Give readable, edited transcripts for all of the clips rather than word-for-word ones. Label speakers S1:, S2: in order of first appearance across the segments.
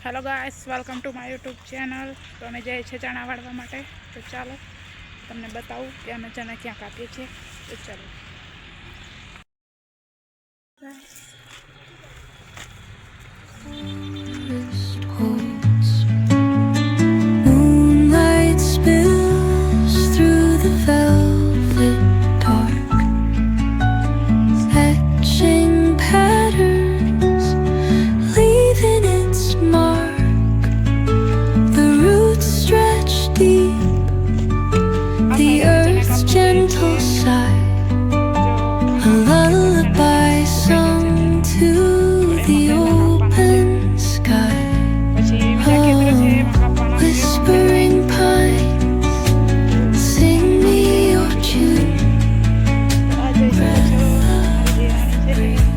S1: Hello guys, welcome to my YouTube channel. तो अमे जाए छे चना वाळवा माटे। तो चलो तमने बताऊं कि अमे चना क्या कापीए छे। तो चलो
S2: Moonlight spills through the velvet dark, etching patterns, leaving its mark. The roots stretch deep, the earth's gentle sigh, a lullaby sung to the open sky. Whispering pines, sing me your tune. Breath of breeze.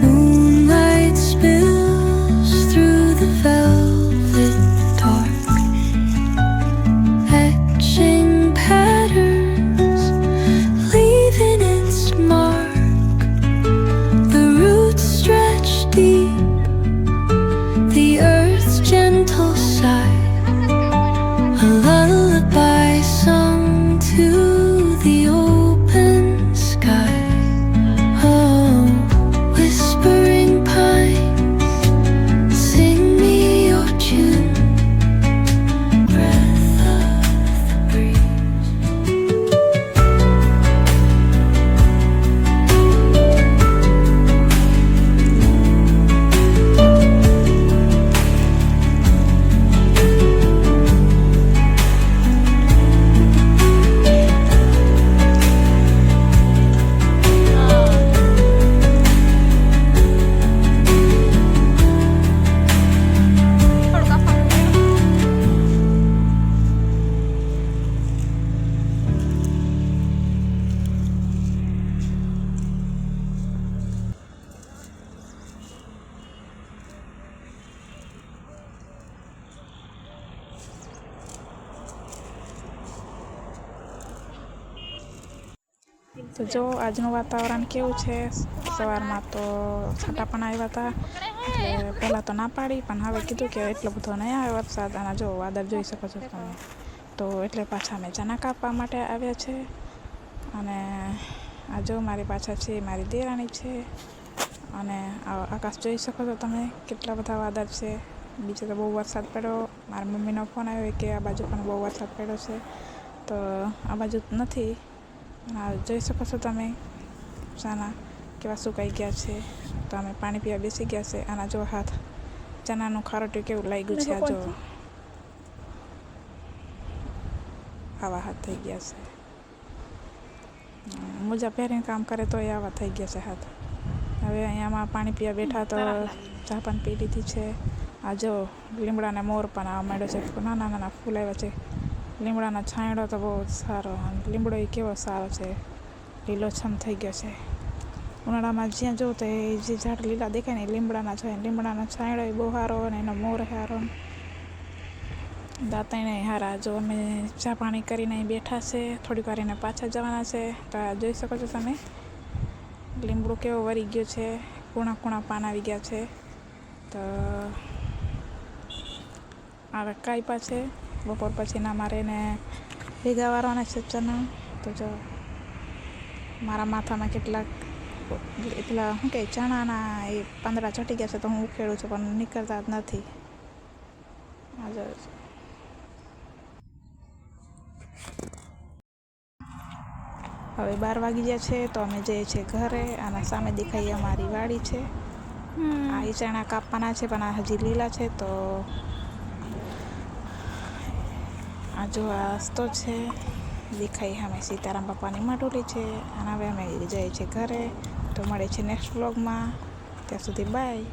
S2: Moonlight spills through the velvet dark, etching patterns, leaving its mark. The roots stretch deep, the earth's gentle sigh, a lullaby sung to the open sky. Oh, whispering pines, sing me your tune. Breath of the breeze.
S1: तो जो आजनु वातावरण केवुं छे। सवारमां तो छाटा पण आव्या हता, એટલે પહેલાં તો ના પાડી, પણ હવે કીધું કે એટલો બધો નહીં આવે વરસાદ. અને જો વાદળ જોઈ શકો છો તમે. તો એટલે પાછા અમે ચણા કાપવા માટે આવ્યા છે. અને આ જો મારી પાછળ છે મારી દેરાણી છે. અને આકાશ જોઈ શકો છો તમે, કેટલા બધા વાદળ છે. બીજે તો બહુ વરસાદ પડ્યો. મારા મમ્મીનો ફોન આવ્યો કે આ બાજુ પણ બહુ વરસાદ પડ્યો છે. તો આ બાજુ નથી. આ જોઈ શકો છો તમે, ચાના કેવા સુકાઈ ગયા છે. તો અમે પાણી પીવા બેસી ગયા છે. આના જો હાથ ચણાનું ખારોટ્યું કેવું લાગ્યું છે. આ જો આવા હાથ થઈ ગયા છે. મોજા પહેરીને કામ કરે તો આવા થઈ ગયા છે હાથ. હવે અહીંયામાં પાણી પીવા બેઠા તો ચા પણ પી લીધી છે. આ જો લીમડાના મોર પણ આવવા માંડ્યો છે. નાના નાના ફૂલ આવ્યા છે. લીમડાનો છાંયડો તો બહુ સારો. લીમડો એ કેવો સારો છે, લીલોછમ થઈ ગયો છે. ઉનાળામાં જ્યાં જો તો એ જે ઝાડ લીલા દેખાય ને, લીમડાના છે. લીમડાનો છાંયડો એ બહુ સારો, અને એનો મોર સારો, દાંતણે સારા. જો અમે ચા પાણી કરીને અહીં બેઠા છે. થોડીક વાર એને પાછા જવાના છે. તો આ જોઈ શકો છો તમે, લીમડો કેવો વળી ગયો છે. કૂણા કૂણા પાન આવી ગયા છે. તો આ કાપ્યા છે. બપોર પછીના મારે એને ભેગા વાળવાના છે ચણા. તો જો મારા માથામાં કેટલાક એટલા શું કહે ચણાના એ પાંદડા ચટી ગયા છે. તો હું ઉખેડું છું, પણ નીકળતા જ નથી. આ જો હવે 12 વાગી ગયા છે. તો અમે જઈએ છીએ ઘરે. આના સામે દેખાઈ અમારી વાડી છે. આ એ ચણા કાપવાના છે, પણ આ હજી લીલા છે. તો આ જો આ રસ્તો છે, દેખાય સામે સીતારામ બાપાની માટોલી છે. અને હવે અમે જઈએ છીએ ઘરે. તો મળે છે નેક્સ્ટ વ્લોગમાં. ત્યાં સુધી બાય.